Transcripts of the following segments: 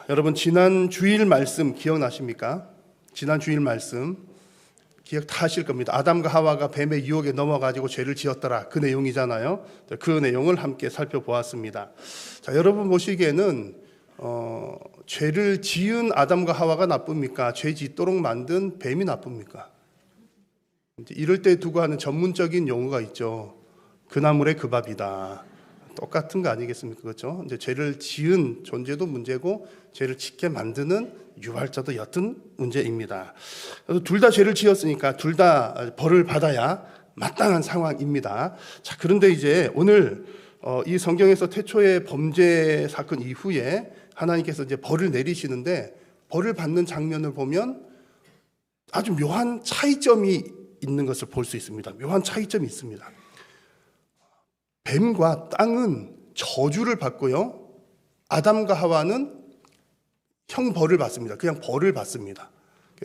여러분 지난 주일 말씀 기억나십니까? 지난 주일 말씀 기억 다 하실 겁니다. 아담과 하와가 뱀의 유혹에 넘어가지고 죄를 지었더라, 그 내용이잖아요. 그 내용을 함께 살펴보았습니다. 자, 여러분 보시기에는 죄를 지은 아담과 하와가 나쁩니까? 죄 짓도록 만든 뱀이 나쁩니까? 이럴 때 두고 하는 전문적인 용어가 있죠. 그 나물의 그 밥이다. 똑같은 거 아니겠습니까? 그렇죠? 이제 죄를 지은 존재도 문제고 죄를 짓게 만드는 유발자도 여튼 문제입니다. 그래서 둘 다 죄를 지었으니까 둘 다 벌을 받아야 마땅한 상황입니다. 자, 그런데 이제 오늘 이 성경에서 태초의 범죄 사건 이후에 하나님께서 이제 벌을 내리시는데, 벌을 받는 장면을 보면 아주 묘한 차이점이 있는 것을 볼 수 있습니다. 묘한 차이점이 있습니다. 뱀과 땅은 저주를 받고요, 아담과 하와는 형벌을 받습니다. 그냥 벌을 받습니다.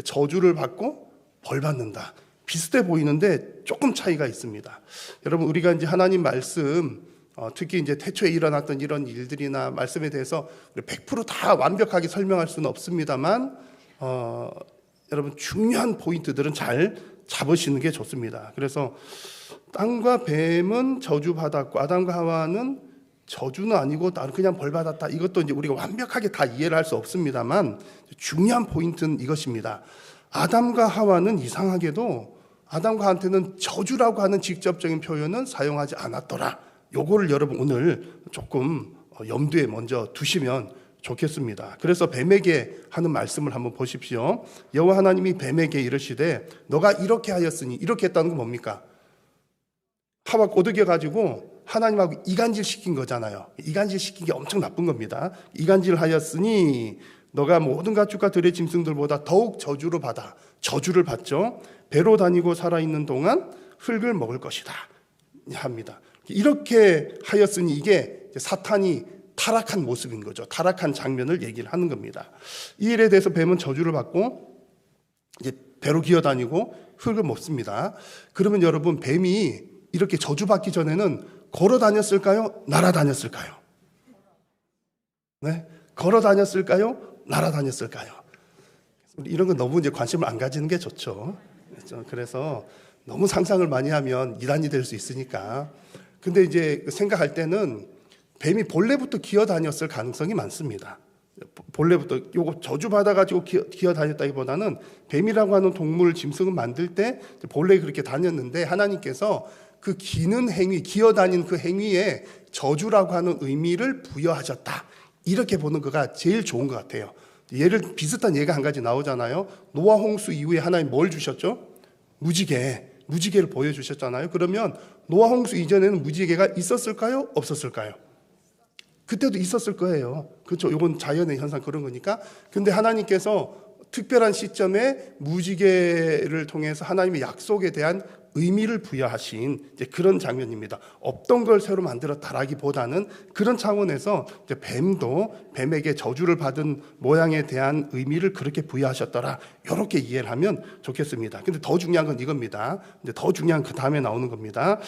저주를 받고 벌 받는다. 비슷해 보이는데 조금 차이가 있습니다. 여러분, 우리가 이제 하나님 말씀, 특히 이제 태초에 일어났던 이런 일들이나 말씀에 대해서 100%다 완벽하게 설명할 수는 없습니다만, 여러분 중요한 포인트들은 잘 잡으시는 게 좋습니다. 그래서 땅과 뱀은 저주받았고 아담과 하와는 저주는 아니고 그냥 벌 받았다. 이것도 이제 우리가 완벽하게 다 이해를 할 수 없습니다만 중요한 포인트는 이것입니다. 아담과 하와는 이상하게도 아담과 하와한테는 저주라고 하는 직접적인 표현은 사용하지 않았더라. 요거를 여러분 오늘 조금 염두에 먼저 두시면 좋겠습니다. 그래서 뱀에게 하는 말씀을 한번 보십시오. 여호와 하나님이 뱀에게 이르시되 너가 이렇게 하였으니, 이렇게 했다는 건 뭡니까? 하와 꼬드겨 가지고 하나님하고 이간질 시킨 거잖아요. 이간질 시킨 게 엄청 나쁜 겁니다. 이간질 하였으니 너가 모든 가축과 들의 짐승들보다 더욱 저주를 받죠. 배로 다니고 살아있는 동안 흙을 먹을 것이다 합니다. 이렇게 하였으니 이게 사탄이 타락한 모습인 거죠. 타락한 장면을 얘기를 하는 겁니다. 이 일에 대해서 뱀은 저주를 받고 이제 배로 기어다니고 흙을 먹습니다. 그러면 여러분, 뱀이 이렇게 저주받기 전에는 걸어 다녔을까요? 날아다녔을까요? 네? 걸어 다녔을까요? 날아다녔을까요? 이런 건 너무 이제 관심을 안 가지는 게 좋죠. 그래서 너무 상상을 많이 하면 이단이 될 수 있으니까. 근데 이제 생각할 때는 뱀이 본래부터 기어다녔을 가능성이 많습니다. 본래부터 요거 저주받아가지고 기어다녔다기보다는 뱀이라고 하는 동물, 짐승을 만들 때 본래 그렇게 다녔는데 하나님께서 그 기는 행위, 기어다니는 그 행위에 저주라고 하는 의미를 부여하셨다. 이렇게 보는 거가 제일 좋은 것 같아요. 비슷한 예가 한 가지 나오잖아요. 노아 홍수 이후에 하나님 뭘 주셨죠? 무지개를 보여주셨잖아요. 그러면 노아 홍수 이전에는 무지개가 있었을까요? 없었을까요? 그때도 있었을 거예요. 그렇죠. 이건 자연의 현상, 그런 거니까. 근데 하나님께서 특별한 시점에 무지개를 통해서 하나님의 약속에 대한 의미를 부여하신 이제 그런 장면입니다. 없던 걸 새로 만들었다라기보다는 그런 차원에서 이제 뱀에게 저주를 받은 모양에 대한 의미를 그렇게 부여하셨더라. 이렇게 이해를 하면 좋겠습니다. 근데 더 중요한 건 이겁니다. 이제 더 중요한 그 다음에 나오는 겁니다.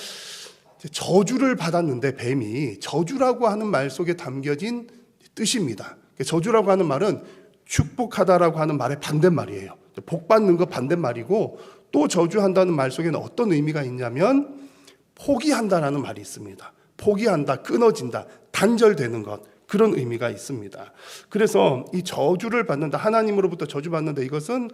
저주를 받았는데 뱀이 저주라고 하는 말 속에 담겨진 뜻입니다. 저주라고 하는 말은 축복하다라고 하는 말의 반대말이에요. 복 받는 거 반대말이고, 또 저주한다는 말 속에는 어떤 의미가 있냐면 포기한다라는 말이 있습니다. 포기한다, 끊어진다, 단절되는 것, 그런 의미가 있습니다. 그래서 이 저주를 받는다, 하나님으로부터 저주받는다, 이것은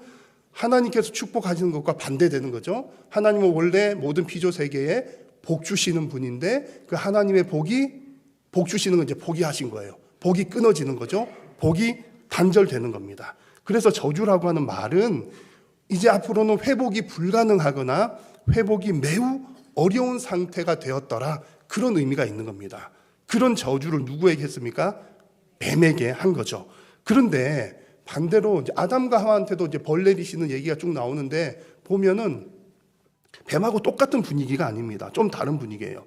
하나님께서 축복하시는 것과 반대되는 거죠. 하나님은 원래 모든 피조 세계에 복 주시는 분인데 그 하나님의 복 주시는 건 이제 포기하신 거예요. 복이 끊어지는 거죠. 복이 단절되는 겁니다. 그래서 저주라고 하는 말은 이제 앞으로는 회복이 불가능하거나 회복이 매우 어려운 상태가 되었더라, 그런 의미가 있는 겁니다. 그런 저주를 누구에게 했습니까? 뱀에게 한 거죠. 그런데 반대로 이제 아담과 하와한테도 이제 벌 내리시는 얘기가 쭉 나오는데 보면은 뱀하고 똑같은 분위기가 아닙니다. 좀 다른 분위기예요.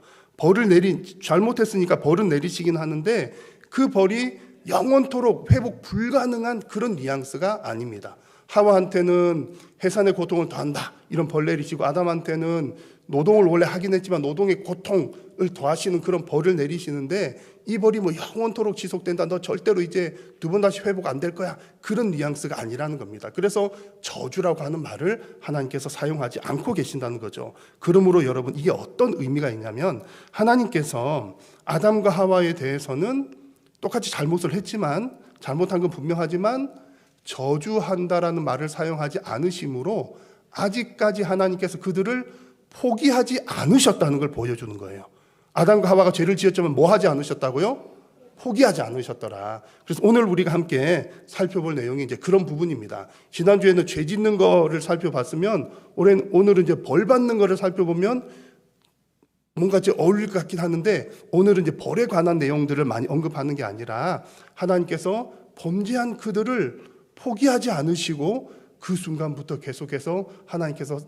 잘못했으니까 벌은 내리시긴 하는데 그 벌이 영원토록 회복 불가능한 그런 뉘앙스가 아닙니다. 하와한테는 해산의 고통을 더한다, 이런 벌 내리시고, 아담한테는 노동을 원래 하긴 했지만 노동의 고통, 더하시는 그런 벌을 내리시는데, 이 벌이 뭐 영원토록 지속된다, 너 절대로 이제 두 번 다시 회복 안 될 거야, 그런 뉘앙스가 아니라는 겁니다. 그래서 저주라고 하는 말을 하나님께서 사용하지 않고 계신다는 거죠. 그러므로 여러분, 이게 어떤 의미가 있냐면, 하나님께서 아담과 하와에 대해서는 똑같이 잘못을 했지만, 잘못한 건 분명하지만 저주한다라는 말을 사용하지 않으심으로 아직까지 하나님께서 그들을 포기하지 않으셨다는 걸 보여주는 거예요. 아담과 하와가 죄를 지었지만 뭐 하지 않으셨다고요? 포기하지 않으셨더라. 그래서 오늘 우리가 함께 살펴볼 내용이 이제 그런 부분입니다. 지난주에는 죄 짓는 거를 살펴봤으면, 오늘은 이제 벌 받는 거를 살펴보면 뭔가 이제 어울릴 것 같긴 하는데, 오늘은 이제 벌에 관한 내용들을 많이 언급하는 게 아니라 하나님께서 범죄한 그들을 포기하지 않으시고 그 순간부터 계속해서 하나님께서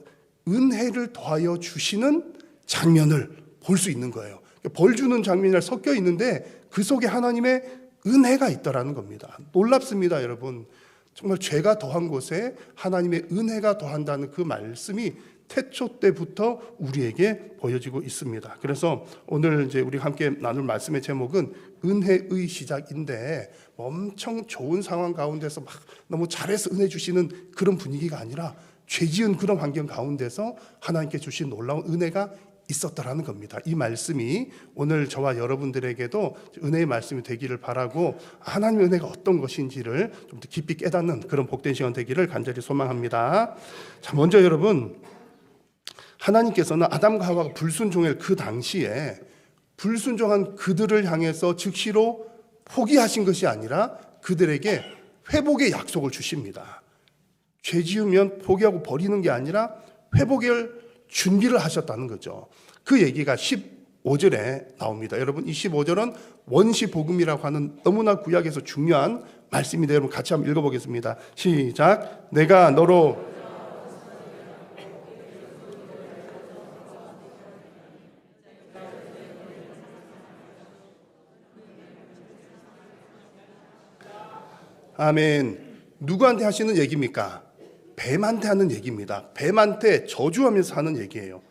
은혜를 더하여 주시는 장면을 볼 수 있는 거예요. 벌 주는 장면이 섞여 있는데 그 속에 하나님의 은혜가 있더라는 겁니다. 놀랍습니다, 여러분. 정말 죄가 더한 곳에 하나님의 은혜가 더한다는 그 말씀이 태초 때부터 우리에게 보여지고 있습니다. 그래서 오늘 이제 우리 함께 나눌 말씀의 제목은 은혜의 시작인데, 엄청 좋은 상황 가운데서 막 너무 잘해서 은혜 주시는 그런 분위기가 아니라 죄 지은 그런 환경 가운데서 하나님께 주신 놀라운 은혜가 있었다라는 겁니다. 이 말씀이 오늘 저와 여러분들에게도 은혜의 말씀이 되기를 바라고, 하나님의 은혜가 어떤 것인지를 좀 더 깊이 깨닫는 그런 복된 시간 되기를 간절히 소망합니다. 자, 먼저 여러분, 하나님께서는 아담과 하와가 불순종할 그 당시에 불순종한 그들을 향해서 즉시로 포기하신 것이 아니라 그들에게 회복의 약속을 주십니다. 죄 지으면 포기하고 버리는 게 아니라 회복을 준비를 하셨다는 거죠. 그 얘기가 15절에 나옵니다. 여러분, 이 15절은 원시복음이라고 하는 너무나 구약에서 중요한 말씀인데, 여러분 같이 한번 읽어보겠습니다. 시작. 내가 너로 아멘. 누구한테 하시는 얘기입니까? 뱀한테 하는 얘기입니다. 뱀한테 저주하면서 하는 얘기예요.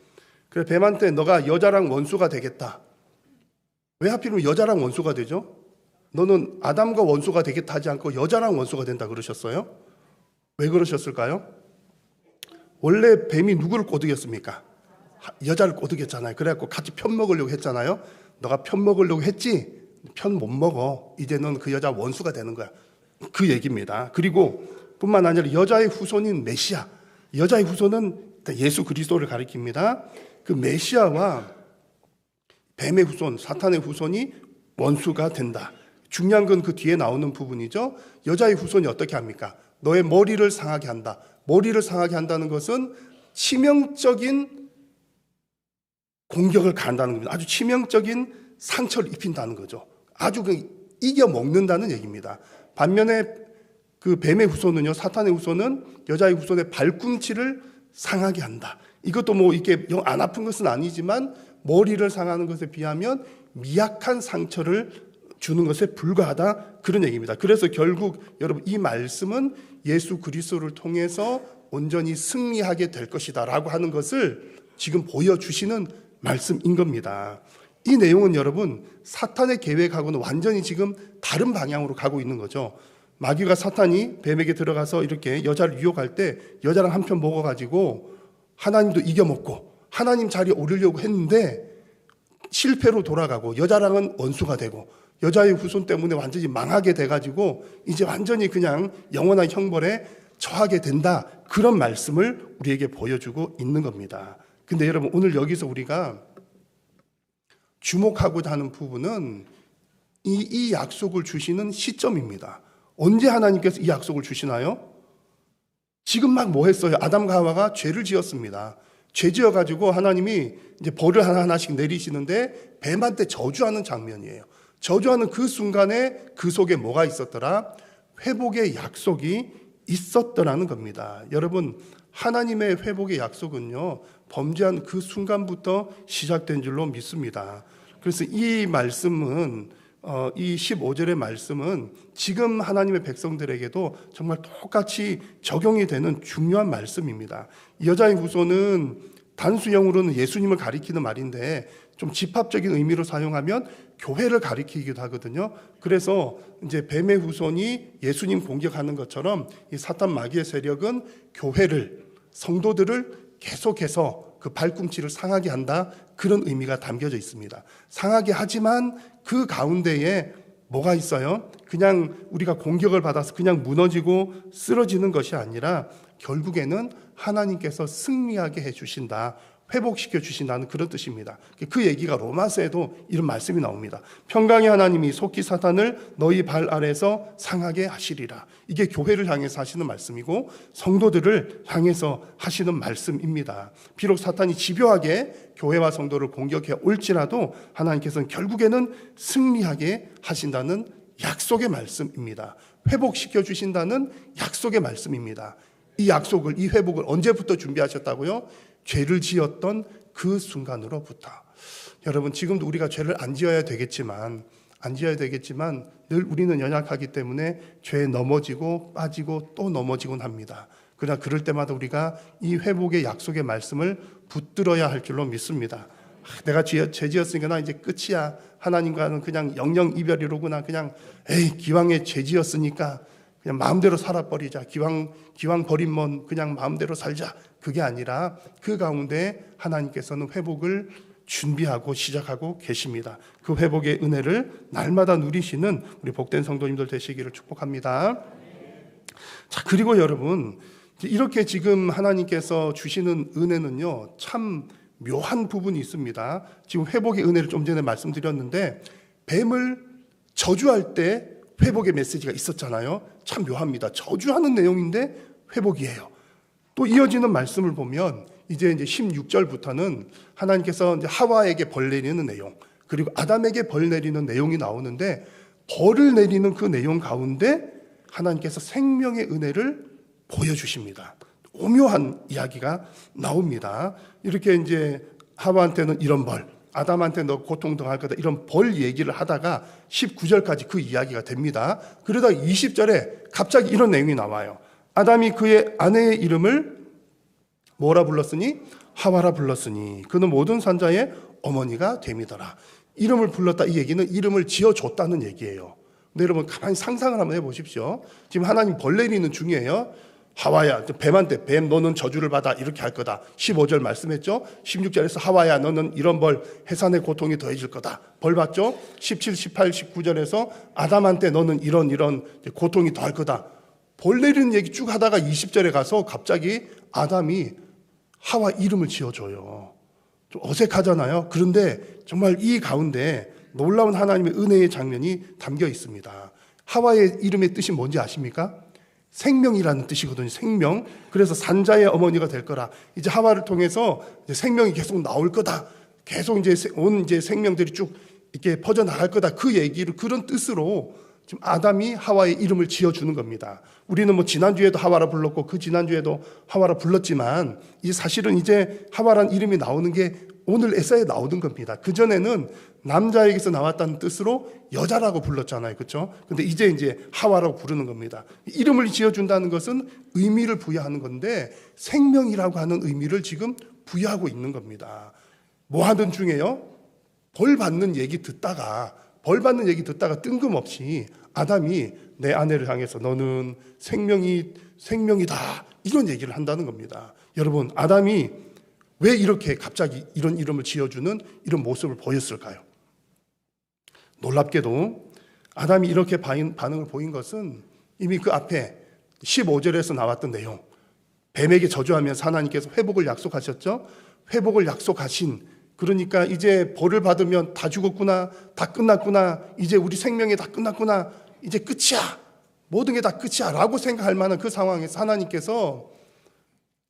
그래, 뱀한테 너가 여자랑 원수가 되겠다. 왜 하필이면 여자랑 원수가 되죠? 너는 아담과 원수가 되겠다 하지 않고 여자랑 원수가 된다 그러셨어요? 왜 그러셨을까요? 원래 뱀이 누구를 꼬드겼습니까? 여자를 꼬드겼잖아요. 그래갖고 같이 편 먹으려고 했잖아요. 너가 편 먹으려고 했지? 편 못 먹어. 이제 넌 그 여자 원수가 되는 거야. 그 얘기입니다. 그리고 뿐만 아니라 여자의 후손인 메시아, 여자의 후손은 예수 그리스도를 가리킵니다. 그 메시아와 뱀의 후손, 사탄의 후손이 원수가 된다. 중요한 건 그 뒤에 나오는 부분이죠. 여자의 후손이 어떻게 합니까? 너의 머리를 상하게 한다. 머리를 상하게 한다는 것은 치명적인 공격을 가한다는 겁니다. 아주 치명적인 상처를 입힌다는 거죠. 아주 이겨 먹는다는 얘기입니다. 반면에 그 뱀의 후손은요, 사탄의 후손은 여자의 후손의 발꿈치를 상하게 한다. 이것도 뭐 이렇게 안 아픈 것은 아니지만 머리를 상하는 것에 비하면 미약한 상처를 주는 것에 불과하다, 그런 얘기입니다. 그래서 결국 여러분, 이 말씀은 예수 그리스도를 통해서 온전히 승리하게 될 것이다 라고 하는 것을 지금 보여주시는 말씀인 겁니다. 이 내용은 여러분, 사탄의 계획하고는 완전히 지금 다른 방향으로 가고 있는 거죠. 마귀가, 사탄이 뱀에게 들어가서 이렇게 여자를 유혹할 때 여자랑 한편 먹어가지고 하나님도 이겨먹고 하나님 자리에 오르려고 했는데 실패로 돌아가고 여자랑은 원수가 되고 여자의 후손 때문에 완전히 망하게 돼가지고 이제 완전히 그냥 영원한 형벌에 처하게 된다, 그런 말씀을 우리에게 보여주고 있는 겁니다. 근데 여러분, 오늘 여기서 우리가 주목하고자 하는 부분은 이 약속을 주시는 시점입니다. 언제 하나님께서 이 약속을 주시나요? 지금 막 뭐 했어요? 아담과 하와가 죄를 지었습니다. 죄 지어가지고 하나님이 이제 벌을 하나하나씩 내리시는데 뱀한테 저주하는 장면이에요. 저주하는 그 순간에 그 속에 뭐가 있었더라? 회복의 약속이 있었더라는 겁니다. 여러분, 하나님의 회복의 약속은요, 범죄한 그 순간부터 시작된 줄로 믿습니다. 그래서 이 말씀은, 이 15절의 말씀은 지금 하나님의 백성들에게도 정말 똑같이 적용이 되는 중요한 말씀입니다. 여자의 후손은 단수형으로는 예수님을 가리키는 말인데 좀 집합적인 의미로 사용하면 교회를 가리키기도 하거든요. 그래서 이제 뱀의 후손이 예수님 공격하는 것처럼 이 사탄 마귀의 세력은 교회를, 성도들을 계속해서 그 발꿈치를 상하게 한다, 그런 의미가 담겨져 있습니다. 상하게 하지만 그 가운데에 뭐가 있어요? 그냥 우리가 공격을 받아서 그냥 무너지고 쓰러지는 것이 아니라 결국에는 하나님께서 승리하게 해주신다, 회복시켜 주신다는 그런 뜻입니다. 그 얘기가 로마서에도 이런 말씀이 나옵니다. 평강의 하나님이 속히 사탄을 너희 발 아래서 상하게 하시리라. 이게 교회를 향해서 하시는 말씀이고 성도들을 향해서 하시는 말씀입니다. 비록 사탄이 집요하게 교회와 성도를 공격해 올지라도 하나님께서는 결국에는 승리하게 하신다는 약속의 말씀입니다. 회복시켜 주신다는 약속의 말씀입니다. 이 약속을, 이 회복을 언제부터 준비하셨다고요? 죄를 지었던 그 순간으로부터. 여러분, 지금도 우리가 죄를 안 지어야 되겠지만 늘 우리는 연약하기 때문에 죄에 넘어지고 빠지고 또 넘어지곤 합니다. 그러나 그럴 때마다 우리가 이 회복의 약속의 말씀을 붙들어야 할 줄로 믿습니다. 내가 죄 지었으니까 나 이제 끝이야. 하나님과는 그냥 영영 이별이로구나. 그냥 기왕에 죄 지었으니까 그냥 마음대로 살아버리자. 기왕 버린 몸 그냥 마음대로 살자. 그게 아니라 그 가운데 하나님께서는 회복을 준비하고 시작하고 계십니다. 그 회복의 은혜를 날마다 누리시는 우리 복된 성도님들 되시기를 축복합니다. 자, 그리고 여러분, 이렇게 지금 하나님께서 주시는 은혜는요, 참 묘한 부분이 있습니다. 지금 회복의 은혜를 좀 전에 말씀드렸는데 뱀을 저주할 때 회복의 메시지가 있었잖아요. 참 묘합니다. 저주하는 내용인데 회복이에요. 또 이어지는 말씀을 보면 이제 16절부터는 하나님께서 이제 하와에게 벌 내리는 내용, 그리고 아담에게 벌 내리는 내용이 나오는데 벌을 내리는 그 내용 가운데 하나님께서 생명의 은혜를 보여주십니다. 오묘한 이야기가 나옵니다. 이렇게 이제 하와한테는 이런 벌, 아담한테 너 고통 당할 거다, 이런 벌 얘기를 하다가 19절까지 그 이야기가 됩니다. 그러다 20절에 갑자기 이런 내용이 나와요. 아담이 그의 아내의 이름을 뭐라 불렀으니? 하와라 불렀으니 그는 모든 산자의 어머니가 됨이더라. 이름을 불렀다, 이 얘기는 이름을 지어줬다는 얘기예요. 근데 여러분 가만히 상상을 한번 해보십시오. 지금 하나님 벌 내리는 중이에요. 하와야, 뱀한테 뱀 너는 저주를 받아 이렇게 할 거다. 15절 말씀했죠. 16절에서 하와야 너는 이런 벌, 해산의 고통이 더해질 거다. 벌 받죠. 17, 18, 19절에서 아담한테 너는 이런 고통이 더할 거다. 벌 내리는 얘기 쭉 하다가 20절에 가서 갑자기 아담이 하와 이름을 지어줘요. 좀 어색하잖아요. 그런데 정말 이 가운데 놀라운 하나님의 은혜의 장면이 담겨 있습니다. 하와의 이름의 뜻이 뭔지 아십니까? 생명이라는 뜻이거든요. 생명. 그래서 산자의 어머니가 될 거라. 이제 하와를 통해서 이제 생명이 계속 나올 거다. 계속 이제 생명들이 쭉 이렇게 퍼져 나갈 거다. 그 얘기를 그런 뜻으로 지금 아담이 하와의 이름을 지어주는 겁니다. 우리는 뭐 지난주에도 하와라 불렀고 그 지난주에도 하와라 불렀지만 이 사실은 이제 하와란 이름이 나오는 게 오늘 에서에 나오는 겁니다. 그전에는 남자에게서 나왔다는 뜻으로 여자라고 불렀잖아요. 그렇죠? 근데 이제 하와라고 부르는 겁니다. 이름을 지어준다는 것은 의미를 부여하는 건데 생명이라고 하는 의미를 지금 부여하고 있는 겁니다. 뭐 하던 중에요? 벌 받는 얘기 듣다가 뜬금없이 아담이 내 아내를 향해서 너는 생명이다 이런 얘기를 한다는 겁니다. 여러분, 아담이 왜 이렇게 갑자기 이런 이름을 지어주는 이런 모습을 보였을까요? 놀랍게도 아담이 이렇게 반응을 보인 것은 이미 그 앞에 15절에서 나왔던 내용, 뱀에게 저주하면서 하나님께서 회복을 약속하셨죠. 회복을 약속하신, 그러니까 이제 벌을 받으면 다 죽었구나, 다 끝났구나, 이제 우리 생명이 다 끝났구나, 이제 끝이야, 모든 게 다 끝이야 라고 생각할 만한 그 상황에서 하나님께서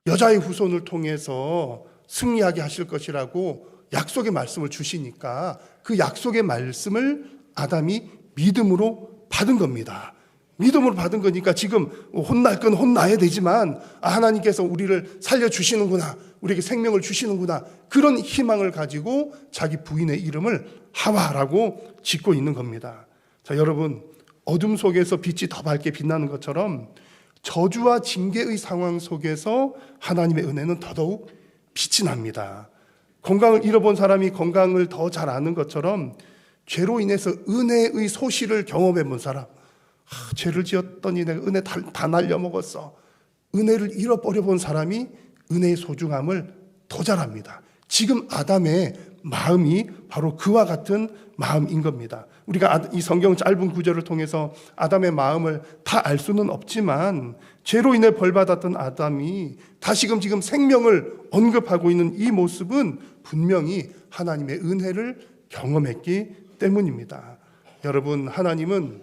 여자의 후손을 통해서 승리하게 하실 것이라고 약속의 말씀을 주시니까 그 약속의 말씀을 아담이 믿음으로 받은 겁니다. 믿음으로 받은 거니까 지금 혼날 건 혼나야 되지만 하나님께서 우리를 살려주시는구나, 우리에게 생명을 주시는구나, 그런 희망을 가지고 자기 부인의 이름을 하와라고 짓고 있는 겁니다. 자, 여러분, 어둠 속에서 빛이 더 밝게 빛나는 것처럼 저주와 징계의 상황 속에서 하나님의 은혜는 더더욱 빛이 납니다. 건강을 잃어본 사람이 건강을 더 잘 아는 것처럼 죄로 인해서 은혜의 소실을 경험해 본 사람, 죄를 지었더니 내가 은혜 다 날려먹었어. 은혜를 잃어버려 본 사람이 은혜의 소중함을 더 잘 압니다. 지금 아담의 마음이 바로 그와 같은 마음인 겁니다. 우리가 이 성경 짧은 구절을 통해서 아담의 마음을 다 알 수는 없지만 죄로 인해 벌받았던 아담이 다시금 지금 생명을 언급하고 있는 이 모습은 분명히 하나님의 은혜를 경험했기 때문입니다. 여러분, 하나님은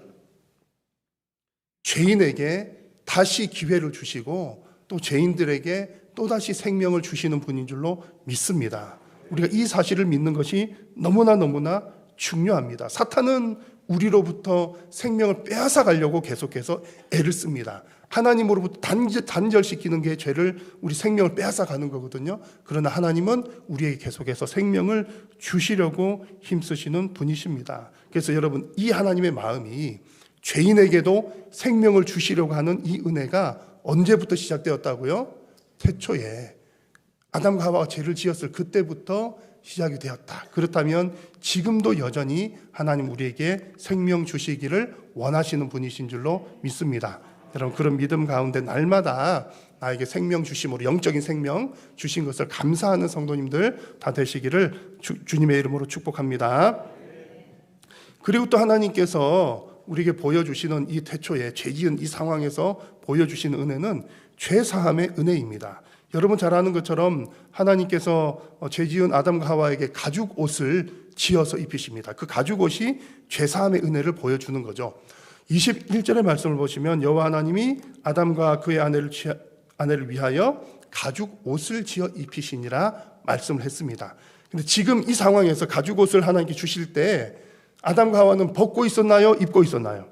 죄인에게 다시 기회를 주시고 또 죄인들에게 또다시 생명을 주시는 분인 줄로 믿습니다. 우리가 이 사실을 믿는 것이 너무나 중요합니다. 사탄은 우리로부터 생명을 빼앗아 가려고 계속해서 애를 씁니다. 하나님으로부터 단절시키는 게 죄를, 우리 생명을 빼앗아 가는 거거든요. 그러나 하나님은 우리에게 계속해서 생명을 주시려고 힘쓰시는 분이십니다. 그래서 여러분, 이 하나님의 마음이 죄인에게도 생명을 주시려고 하는 이 은혜가 언제부터 시작되었다고요? 태초에 아담과 하와가 죄를 지었을 그때부터 시작이 되었다. 그렇다면 지금도 여전히 하나님 우리에게 생명 주시기를 원하시는 분이신 줄로 믿습니다. 여러분, 그런 믿음 가운데 날마다 나에게 생명 주심으로, 영적인 생명 주신 것을 감사하는 성도님들 다 되시기를 주님의 이름으로 축복합니다. 그리고 또 하나님께서 우리에게 보여주시는 이 태초에 죄 지은 이 상황에서 보여주시는 은혜는 죄사함의 은혜입니다. 여러분 잘 아는 것처럼 하나님께서 죄 지은 아담과 하와에게 가죽 옷을 지어서 입히십니다. 그 가죽 옷이 죄사함의 은혜를 보여주는 거죠. 21절의 말씀을 보시면 여호와 하나님이 아담과 그의 아내를 위하여 가죽 옷을 지어 입히시니라 말씀을 했습니다. 근데 지금 이 상황에서 가죽 옷을 하나님께 주실 때 아담과 하와는 벗고 있었나요? 입고 있었나요?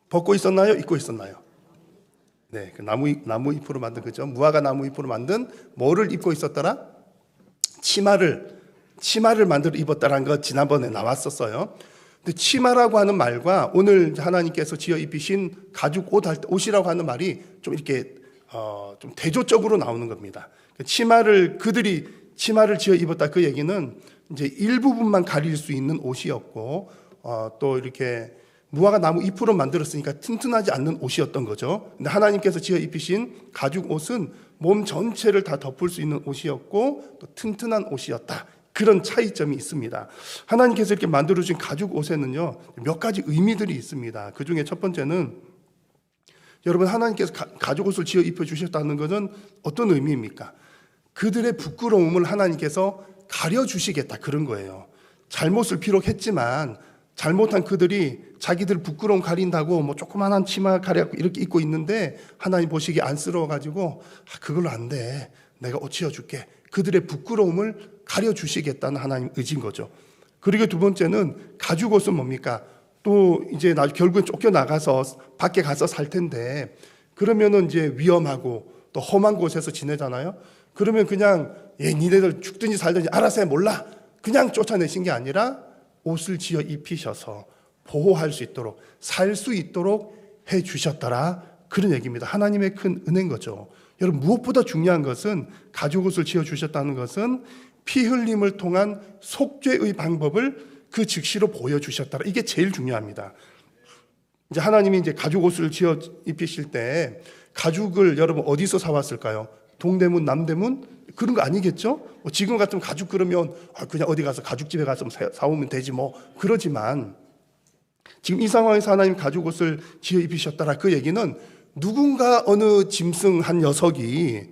벗고 있었나요? 입고 있었나요? 네, 그 나무 잎으로 만든, 그죠? 무화과 나무 잎으로 만든 뭐를 입고 있었더라? 치마를 만들어 입었다라는 거 지난번에 나왔었어요. 근데 치마라고 하는 말과 오늘 하나님께서 지어 입히신 가죽 옷이라고 하는 말이 좀 이렇게 좀 대조적으로 나오는 겁니다. 그들이 치마를 지어 입었다, 그 얘기는 이제 일부분만 가릴 수 있는 옷이었고, 또 이렇게 무화과 나무 잎으로 만들었으니까 튼튼하지 않는 옷이었던 거죠. 근데 하나님께서 지어 입히신 가죽 옷은 몸 전체를 다 덮을 수 있는 옷이었고 또 튼튼한 옷이었다. 그런 차이점이 있습니다. 하나님께서 이렇게 만들어주신 가죽 옷에는요, 몇 가지 의미들이 있습니다. 그 중에 첫 번째는, 여러분, 하나님께서 가죽 옷을 지어 입혀주셨다는 것은 어떤 의미입니까? 그들의 부끄러움을 하나님께서 가려주시겠다, 그런 거예요. 잘못을 비록 했지만 잘못한 그들이 자기들 부끄러움 가린다고 뭐 조그만한 치마 가려고 이렇게 입고 있는데 하나님 보시기에 안쓰러워가지고 그걸로 안 돼, 내가 옷 지어줄게. 그들의 부끄러움을 가려주시겠다는 하나님 의지인 거죠. 그리고 두 번째는 가죽 옷은 뭡니까? 또 이제 결국엔 쫓겨나가서 밖에 가서 살 텐데, 그러면은 이제 위험하고 또 험한 곳에서 지내잖아요. 그러면 그냥 니네들 죽든지 살든지 알아서 해, 몰라, 그냥 쫓아내신 게 아니라 옷을 지어 입히셔서 보호할 수 있도록, 살 수 있도록 해 주셨더라, 그런 얘기입니다. 하나님의 큰 은혜인 거죠. 여러분, 무엇보다 중요한 것은 가죽 옷을 지어 주셨다는 것은 피 흘림을 통한 속죄의 방법을 그 즉시로 보여주셨더라, 이게 제일 중요합니다. 이제 하나님이 이제 가죽 옷을 지어 입히실 때 가죽을 여러분 어디서 사왔을까요? 동대문, 남대문? 그런 거 아니겠죠? 지금 같으면 가죽 그러면 그냥 어디 가서 가죽집에 가서 사오면 되지 뭐, 그러지만 지금 이 상황에서 하나님 가죽 옷을 지어 입히셨더라, 그 얘기는 누군가 어느 짐승 한 녀석이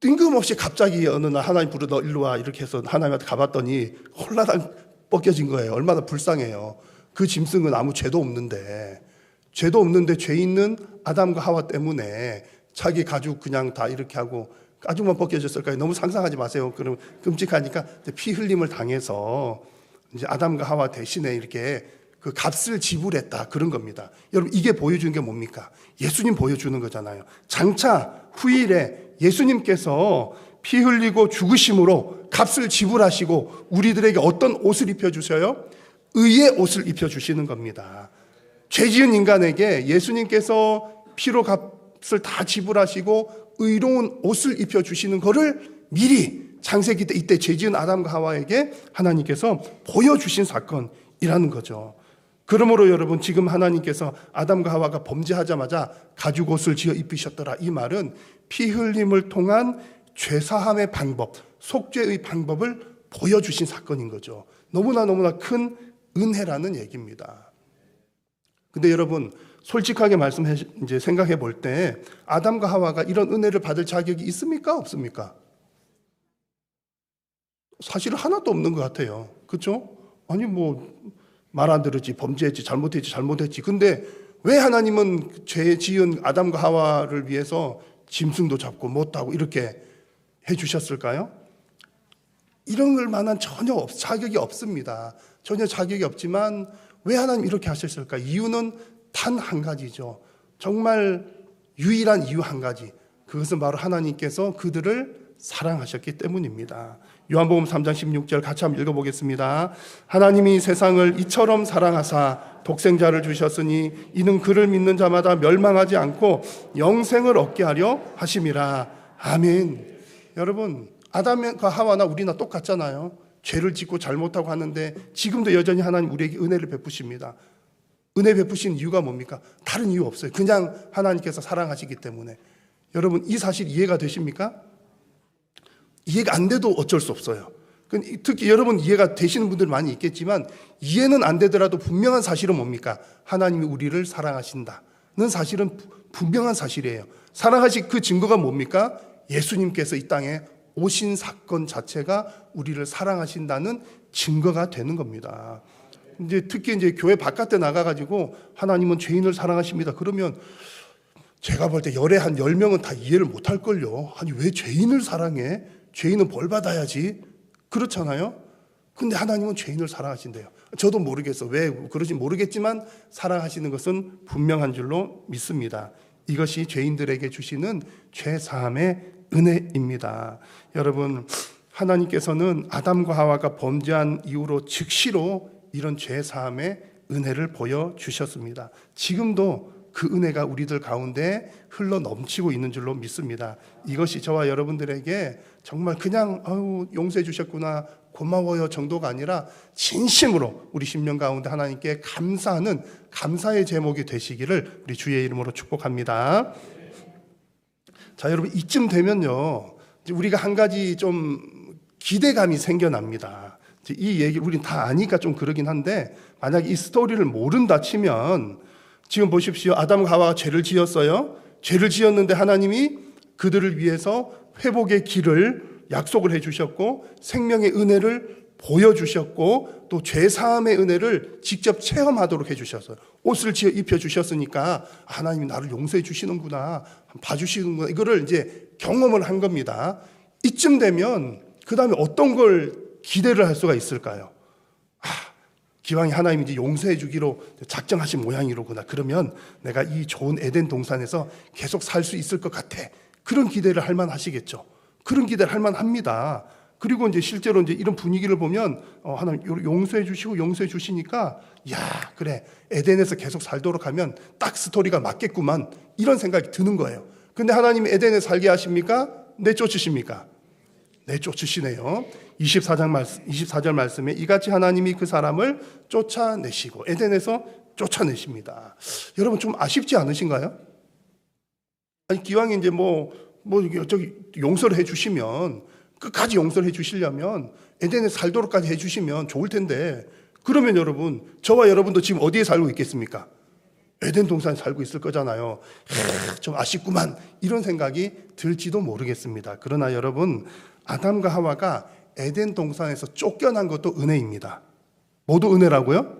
뜬금없이 갑자기 어느 날 하나님 부르, 너 일로 와, 이렇게 해서 하나님한테 가봤더니 홀라당 벗겨진 거예요. 얼마나 불쌍해요. 그 짐승은 아무 죄도 없는데 죄 있는 아담과 하와 때문에 자기 가죽 그냥 다 이렇게 하고 가죽만 벗겨졌을까요? 너무 상상하지 마세요. 그럼 끔찍하니까 피 흘림을 당해서 이제 아담과 하와 대신에 이렇게 그 값을 지불했다, 그런 겁니다. 여러분, 이게 보여주는 게 뭡니까? 예수님 보여주는 거잖아요. 장차 후일에 예수님께서 피 흘리고 죽으심으로 값을 지불하시고 우리들에게 어떤 옷을 입혀주셔요? 의의 옷을 입혀주시는 겁니다. 죄 지은 인간에게 예수님께서 피로 값을 다 지불하시고 의로운 옷을 입혀주시는 것을 미리 창세기 때 이때 죄지은 아담과 하와에게 하나님께서 보여주신 사건이라는 거죠. 그러므로 여러분, 지금 하나님께서 아담과 하와가 범죄하자마자 가죽옷을 지어 입히셨더라, 이 말은 피 흘림을 통한 죄사함의 방법, 속죄의 방법을 보여주신 사건인 거죠. 너무나 큰 은혜라는 얘기입니다. 근데 여러분, 솔직하게 이제 생각해 볼 때 아담과 하와가 이런 은혜를 받을 자격이 있습니까? 없습니까? 사실 하나도 없는 것 같아요. 그렇죠? 아니 말 안 들었지, 범죄했지, 잘못했지. 근데 왜 하나님은 죄 지은 아담과 하와를 위해서 짐승도 잡고 못도 하고 이렇게 해주셨을까요? 이런 걸 만한 전혀 자격이 없습니다. 전혀 자격이 없지만 왜 하나님 이렇게 하셨을까? 이유는 단 한 가지죠. 정말 유일한 이유 한 가지. 그것은 바로 하나님께서 그들을 사랑하셨기 때문입니다. 요한복음 3장 16절 같이 한번 읽어보겠습니다. 하나님이 세상을 이처럼 사랑하사 독생자를 주셨으니 이는 그를 믿는 자마다 멸망하지 않고 영생을 얻게 하려 하심이라. 아멘. 여러분, 아담과 하와나 우리나 똑같잖아요. 죄를 짓고 잘못하고 하는데 지금도 여전히 하나님 우리에게 은혜를 베푸십니다. 은혜 베푸신 이유가 뭡니까? 다른 이유 없어요. 그냥 하나님께서 사랑하시기 때문에. 여러분, 이 사실 이해가 되십니까? 이해가 안 돼도 어쩔 수 없어요. 특히 여러분 이해가 되시는 분들 많이 있겠지만 이해는 안 되더라도 분명한 사실은 뭡니까? 하나님이 우리를 사랑하신다는 사실은 분명한 사실이에요. 사랑하신 그 증거가 뭡니까? 예수님께서 이 땅에 오신 사건 자체가 우리를 사랑하신다는 증거가 되는 겁니다. 특히 교회 바깥에 나가가지고 하나님은 죄인을 사랑하십니다. 그러면 제가 볼 때 열에 한 10명은 다 이해를 못할걸요. 아니, 왜 죄인을 사랑해? 죄인은 벌 받아야지. 그렇잖아요. 근데 하나님은 죄인을 사랑하신대요. 저도 모르겠어. 왜 그러지 모르겠지만 사랑하시는 것은 분명한 줄로 믿습니다. 이것이 죄인들에게 주시는 죄사함의 은혜입니다. 여러분, 하나님께서는 아담과 하와가 범죄한 이후로 즉시로 이런 죄사함의 은혜를 보여주셨습니다. 지금도 그 은혜가 우리들 가운데 흘러 넘치고 있는 줄로 믿습니다. 이것이 저와 여러분들에게 정말 그냥 용서해 주셨구나, 고마워요 정도가 아니라 진심으로 우리 심령 가운데 하나님께 감사하는 감사의 제목이 되시기를 우리 주의 이름으로 축복합니다. 자, 여러분, 이쯤 되면요, 우리가 한 가지 좀 기대감이 생겨납니다. 이 얘기 우린 다 아니까 좀 그러긴 한데, 만약 이 스토리를 모른다 치면 지금 보십시오. 아담과 하와가 죄를 지었어요. 죄를 지었는데 하나님이 그들을 위해서 회복의 길을 약속을 해주셨고 생명의 은혜를 보여주셨고 또 죄사함의 은혜를 직접 체험하도록 해주셨어요. 옷을 지어 입혀주셨으니까 하나님이 나를 용서해 주시는구나, 봐주시는구나, 이거를 이제 경험을 한 겁니다. 이쯤 되면 그 다음에 어떤 걸 기대를 할 수가 있을까요? 기왕이 하나님이 이제 용서해 주기로 작정하신 모양이로구나. 그러면 내가 이 좋은 에덴 동산에서 계속 살 수 있을 것 같아. 그런 기대를 할 만하시겠죠. 그런 기대를 할 만합니다. 그리고 이제 실제로 이제 이런 분위기를 보면 하나님 용서해 주시고 용서해 주시니까 야, 그래, 에덴에서 계속 살도록 하면 딱 스토리가 맞겠구만, 이런 생각이 드는 거예요. 근데 하나님이 에덴에 살게 하십니까? 내쫓으십니까? 내쫓으시네요. 24절 말씀에 이같이 하나님이 그 사람을 쫓아내시고 에덴에서 쫓아내십니다. 여러분, 좀 아쉽지 않으신가요? 아니, 기왕에 이제 저기 용서를 해주시면, 끝까지 용서를 해주시려면 에덴에 살도록까지 해주시면 좋을 텐데, 그러면 여러분, 저와 여러분도 지금 어디에 살고 있겠습니까? 에덴 동산에 살고 있을 거잖아요. 좀 아쉽구만, 이런 생각이 들지도 모르겠습니다. 그러나 여러분, 아담과 하와가 에덴 동산에서 쫓겨난 것도 은혜입니다. 모두 은혜라고요?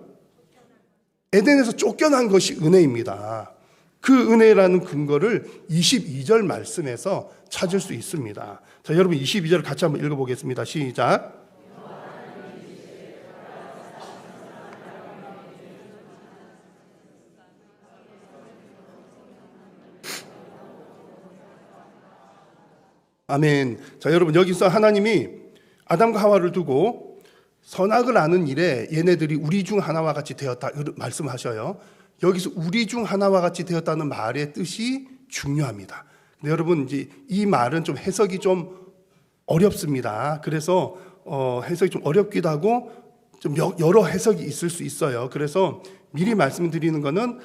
에덴에서 쫓겨난 것이 은혜입니다. 그 은혜라는 근거를 22절 말씀에서 찾을 수 있습니다. 자, 여러분 22절 같이 한번 읽어보겠습니다. 시작. 아멘. 자, 여러분, 여기서 하나님이 아담과 하와를 두고 선악을 아는 일에 얘네들이 우리 중 하나와 같이 되었다 말씀하셔요. 여기서 우리 중 하나와 같이 되었다는 말의 뜻이 중요합니다. 근데 여러분 이제 이 말은 좀 해석이 좀 어렵습니다. 그래서 해석이 좀 어렵기도 하고 좀 여러 해석이 있을 수 있어요. 그래서 미리 말씀드리는 거는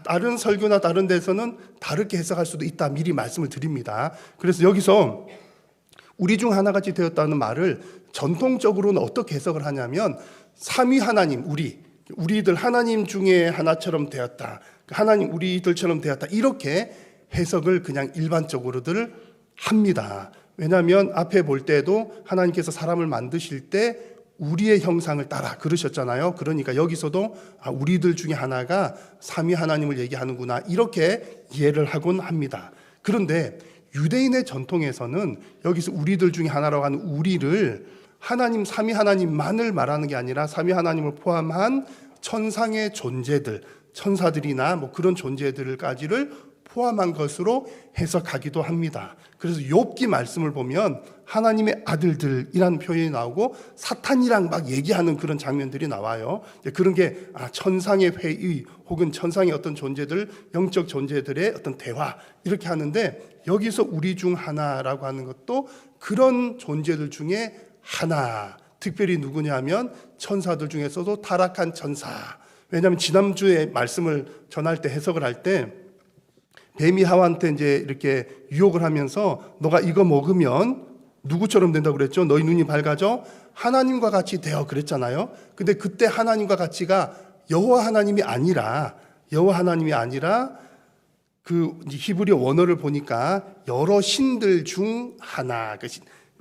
다른 설교나 다른 데서는 다르게 해석할 수도 있다. 미리 말씀을 드립니다. 그래서 여기서 우리 중 하나같이 되었다는 말을 전통적으로는 어떻게 해석을 하냐면 삼위 하나님, 우리들 하나님 중에 하나처럼 되었다. 하나님 우리들처럼 되었다. 이렇게 해석을 그냥 일반적으로들 합니다. 왜냐하면 앞에 볼 때도 하나님께서 사람을 만드실 때 우리의 형상을 따라 그러셨잖아요. 그러니까 여기서도 우리들 중에 하나가 삼위 하나님을 얘기하는구나 이렇게 이해를 하곤 합니다. 그런데 유대인의 전통에서는 여기서 우리들 중에 하나라고 하는 우리를 하나님 삼위 하나님만을 말하는 게 아니라 삼위 하나님을 포함한 천상의 존재들, 천사들이나 뭐 그런 존재들까지를 포함한 것으로 해석하기도 합니다. 그래서 욥기 말씀을 보면 하나님의 아들들이라는 표현이 나오고 사탄이랑 막 얘기하는 그런 장면들이 나와요. 그런 게 천상의 회의 혹은 천상의 어떤 존재들, 영적 존재들의 어떤 대화 이렇게 하는데 여기서 우리 중 하나라고 하는 것도 그런 존재들 중에 하나, 특별히 누구냐면 천사들 중에서도 타락한 천사. 왜냐하면 지난주에 말씀을 전할 때 해석을 할 때 뱀이 하와한테 이제 이렇게 유혹을 하면서 너가 이거 먹으면 누구처럼 된다고 그랬죠? 너희 눈이 밝아져 하나님과 같이 되어 그랬잖아요. 근데 그때 하나님과 같이가 여호와 하나님이 아니라 그 히브리어 원어를 보니까 여러 신들 중 하나,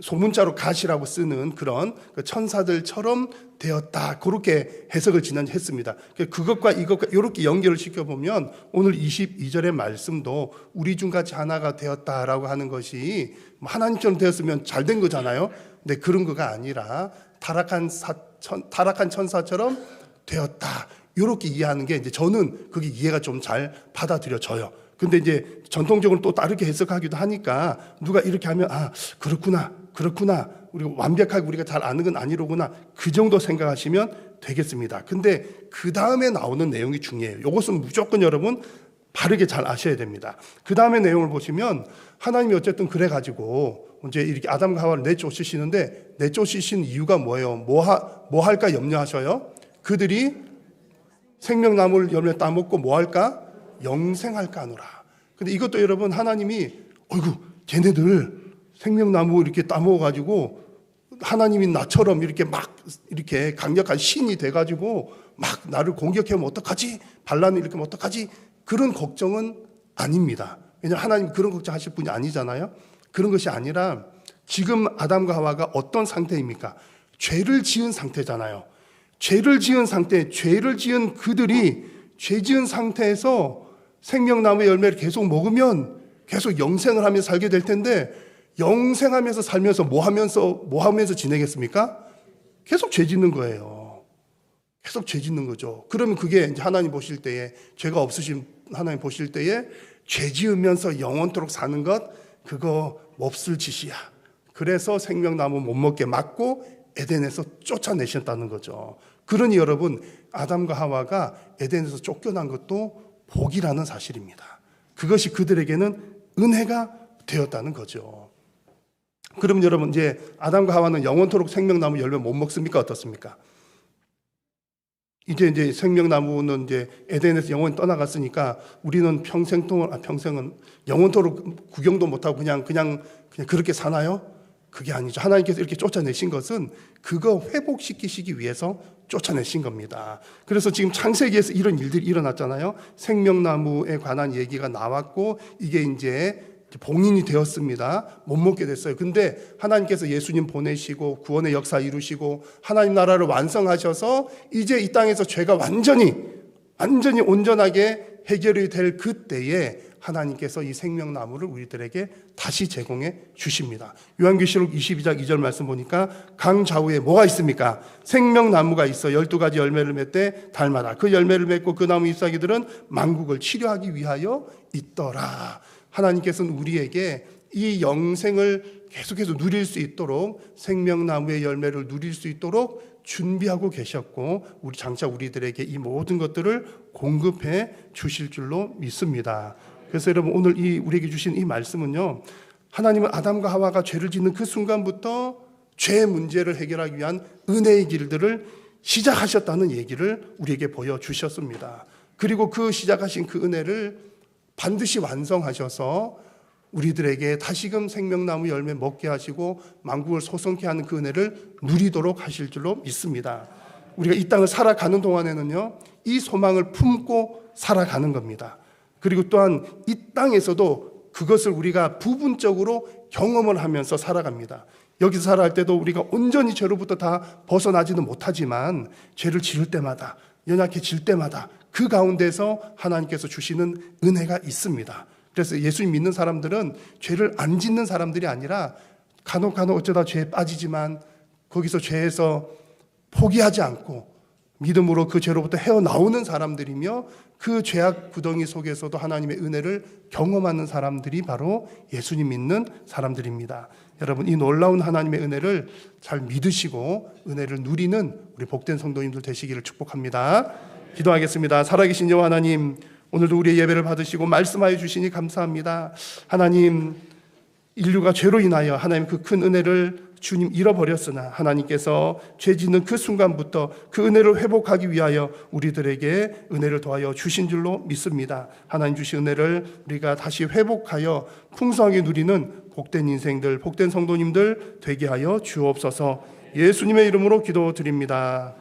소문자로 갓이라고 쓰는 그런 천사들처럼 되었다. 그렇게 해석을 지난주에 했습니다. 그것과 이것과 이렇게 연결을 시켜보면 오늘 22절의 말씀도 우리 중같이 하나가 되었다라고 하는 것이 하나님처럼 되었으면 잘 된 거잖아요. 근데 그런 거가 아니라 타락한 천사처럼 되었다. 이렇게 이해하는 게 이제 저는 그게 이해가 좀 잘 받아들여져요. 근데 이제 전통적으로 또 다르게 해석하기도 하니까 누가 이렇게 하면 그렇구나. 우리가 완벽하게 우리가 잘 아는 건 아니로구나. 그 정도 생각하시면 되겠습니다. 근데 그 다음에 나오는 내용이 중요해요. 이것은 무조건 여러분 바르게 잘 아셔야 됩니다. 그 다음에 내용을 보시면 하나님이 어쨌든 그래가지고 이제 이렇게 아담과 하와를 내쫓으시는데 내쫓으신 이유가 뭐예요? 뭐 할까 염려하셔요? 그들이 생명나무를 열매 따먹고 뭐 할까? 영생할까 하노라. 근데 이것도 여러분 하나님이 걔네들 생명나무 이렇게 따먹어가지고 하나님이 나처럼 이렇게 막 이렇게 강력한 신이 돼가지고 막 나를 공격하면 어떡하지? 반란을 일으키면 어떡하지? 그런 걱정은 아닙니다. 왜냐하면 하나님 그런 걱정하실 분이 아니잖아요. 그런 것이 아니라 지금 아담과 하와가 어떤 상태입니까? 죄를 지은 상태잖아요. 죄를 지은 상태, 죄를 지은 그들이 죄 지은 상태에서 생명나무의 열매를 계속 먹으면 계속 영생을 하면서 살게 될 텐데 영생하면서 살면서 뭐 하면서 지내겠습니까? 계속 죄 짓는 거예요. 계속 죄 짓는 거죠. 그러면 그게 이제 하나님 보실 때에 죄가 없으신 하나님 보실 때에 죄 지으면서 영원토록 사는 것 그거 몹쓸 짓이야. 그래서 생명나무 못 먹게 막고 에덴에서 쫓아내셨다는 거죠. 그러니 여러분 아담과 하와가 에덴에서 쫓겨난 것도 복이라는 사실입니다. 그것이 그들에게는 은혜가 되었다는 거죠. 그럼 여러분 이제 아담과 하와는 영원토록 생명나무 열매 못 먹습니까? 어떻습니까? 이제 생명나무는 이제 에덴에서 영원히 떠나갔으니까 우리는 평생은 영원토록 구경도 못하고 그냥 그렇게 사나요? 그게 아니죠. 하나님께서 이렇게 쫓아내신 것은 그거 회복시키시기 위해서 쫓아내신 겁니다. 그래서 지금 창세기에서 이런 일들이 일어났잖아요. 생명나무에 관한 얘기가 나왔고 이게 이제 봉인이 되었습니다. 못 먹게 됐어요. 근데 하나님께서 예수님 보내시고 구원의 역사 이루시고 하나님 나라를 완성하셔서 이제 이 땅에서 죄가 완전히 온전하게 해결이 될 그때에 하나님께서 이 생명나무를 우리들에게 다시 제공해 주십니다. 요한계시록 22장 2절 말씀 보니까 강 좌우에 뭐가 있습니까? 생명나무가 있어 12가지 열매를 맺되 달마다 그 열매를 맺고 그 나무 잎사귀들은 만국을 치료하기 위하여 있더라. 하나님께서는 우리에게 이 영생을 계속해서 누릴 수 있도록 생명나무의 열매를 누릴 수 있도록 준비하고 계셨고 장차 우리들에게 이 모든 것들을 공급해 주실 줄로 믿습니다. 그래서 여러분 오늘 우리에게 주신 이 말씀은요, 하나님은 아담과 하와가 죄를 짓는 그 순간부터 죄의 문제를 해결하기 위한 은혜의 길들을 시작하셨다는 얘기를 우리에게 보여주셨습니다. 그리고 그 시작하신 그 은혜를 반드시 완성하셔서 우리들에게 다시금 생명나무 열매 먹게 하시고 만국을 소성케 하는 그 은혜를 누리도록 하실 줄로 믿습니다. 우리가 이 땅을 살아가는 동안에는요, 이 소망을 품고 살아가는 겁니다. 그리고 또한 이 땅에서도 그것을 우리가 부분적으로 경험을 하면서 살아갑니다. 여기서 살아갈 때도 우리가 온전히 죄로부터 다 벗어나지는 못하지만 죄를 지을 때마다, 연약해질 때마다 그 가운데서 하나님께서 주시는 은혜가 있습니다. 그래서 예수님 믿는 사람들은 죄를 안 짓는 사람들이 아니라 간혹 어쩌다 죄에 빠지지만 거기서 죄에서 포기하지 않고 믿음으로 그 죄로부터 헤어나오는 사람들이며, 그 죄악 구덩이 속에서도 하나님의 은혜를 경험하는 사람들이 바로 예수님 믿는 사람들입니다. 여러분, 이 놀라운 하나님의 은혜를 잘 믿으시고 은혜를 누리는 우리 복된 성도님들 되시기를 축복합니다. 기도하겠습니다. 살아계신 여호와 하나님, 오늘도 우리의 예배를 받으시고 말씀하여 주시니 감사합니다. 하나님, 인류가 죄로 인하여 하나님 그 큰 은혜를 주님 잃어버렸으나 하나님께서 죄 짓는 그 순간부터 그 은혜를 회복하기 위하여 우리들에게 은혜를 더하여 주신 줄로 믿습니다. 하나님 주신 은혜를 우리가 다시 회복하여 풍성하게 누리는 복된 인생들, 복된 성도님들 되게 하여 주옵소서. 예수님의 이름으로 기도드립니다.